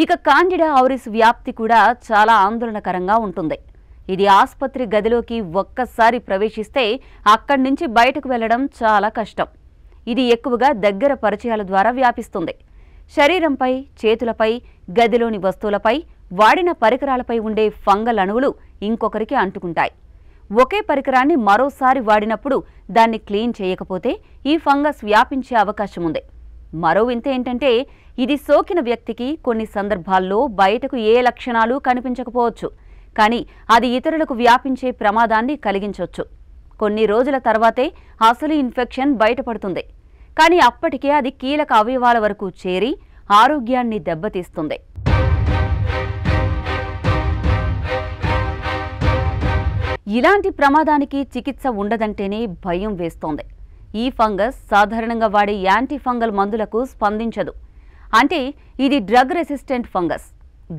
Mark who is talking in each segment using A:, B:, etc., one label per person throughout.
A: ఇక కాండిడా ఆవరిస్ వ్యాప్తి కూడా చాలా ఆందోళనకరంగా ఉంటుంది. ఇది ఆసుపత్రి గదిలోకి ఒక్కసారి ప్రవేశిస్తే అక్కడి నుంచి బయటకు వెళ్లడం చాలా కష్టం. ఇది ఎక్కువగా దగ్గర పరిచయాల ద్వారా వ్యాపిస్తుంది. శరీరంపై, చేతులపై, గదిలోని వస్తువులపై, వాడిన పరికరాలపై ఉండే ఫంగల్ అణువులు ఇంకొకరికి అంటుకుంటాయి. ఒకే పరికరాన్ని మరోసారి వాడినప్పుడు దాన్ని క్లీన్ చేయకపోతే ఈ ఫంగస్ వ్యాపించే అవకాశం ఉంది. మరో వింత ఏంటంటే ఇది సోకిన వ్యక్తికి కొన్ని సందర్భాల్లో బయటకు ఏ లక్షణాలు కనిపించకపోవచ్చు, కానీ అది ఇతరులకు వ్యాపించే ప్రమాదాన్ని కలిగించవచ్చు. కొన్ని రోజుల తర్వాతే అసలు ఇన్ఫెక్షన్ బయటపడుతుంది, కానీ అప్పటికే అది కీలక అవయవాల వరకు చేరి ఆరోగ్యాన్ని దెబ్బతీస్తుంది. ఇలాంటి ప్రమాదానికి చికిత్స ఉండదంటేనే భయం వేస్తోంది. ఈ ఫంగస్ సాధారణంగా వాడే యాంటీ ఫంగల్ మందులకు స్పందించదు. అంటే ఇది డ్రగ్ రెసిస్టెంట్ ఫంగస్.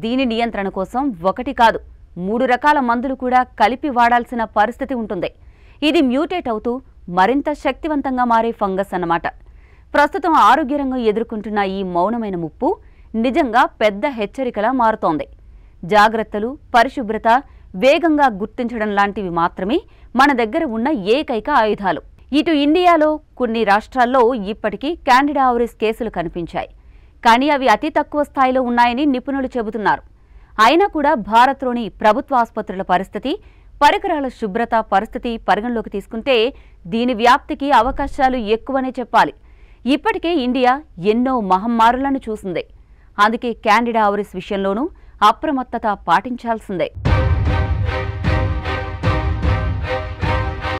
A: దీని నియంత్రణ కోసం 1 కాదు 3 రకాల మందులు కూడా కలిపి వాడాల్సిన పరిస్థితి ఉంటుంది. ఇది మ్యూటేట్ అవుతూ మరింత శక్తివంతంగా మారే ఫంగస్ అన్నమాట. ప్రస్తుతం ఆరోగ్య రంగం ఎదుర్కొంటున్న ఈ మౌనమైన ముప్పు నిజంగా పెద్ద హెచ్చరికలా మారుతోంది. జాగ్రత్తలు, పరిశుభ్రత, వేగంగా గుర్తించడం లాంటివి మాత్రమే మన దగ్గర ఉన్న ఏకైక ఆయుధాలు. ఇటు ఇండియాలో కొన్ని రాష్ట్రాల్లో ఇప్పటికీ కాండిడా ఆవరిస్ కేసులు కనిపించాయి, కానీ అవి అతి తక్కువ స్థాయిలో ఉన్నాయని నిపుణులు చెబుతున్నారు. అయినా కూడా భారత్లోని ప్రభుత్వ ఆసుపత్రుల పరిస్థితి, పరికరాల శుభ్రత పరిస్థితి పరిగణలోకి తీసుకుంటే దీని వ్యాప్తికి అవకాశాలు ఎక్కువనే చెప్పాలి. ఇప్పటికే ఇండియా ఎన్నో మహమ్మారులను చూసింది. అందుకే కాండిడా ఆవరిస్ విషయంలోనూ అప్రమత్తత పాటించాల్సిందే.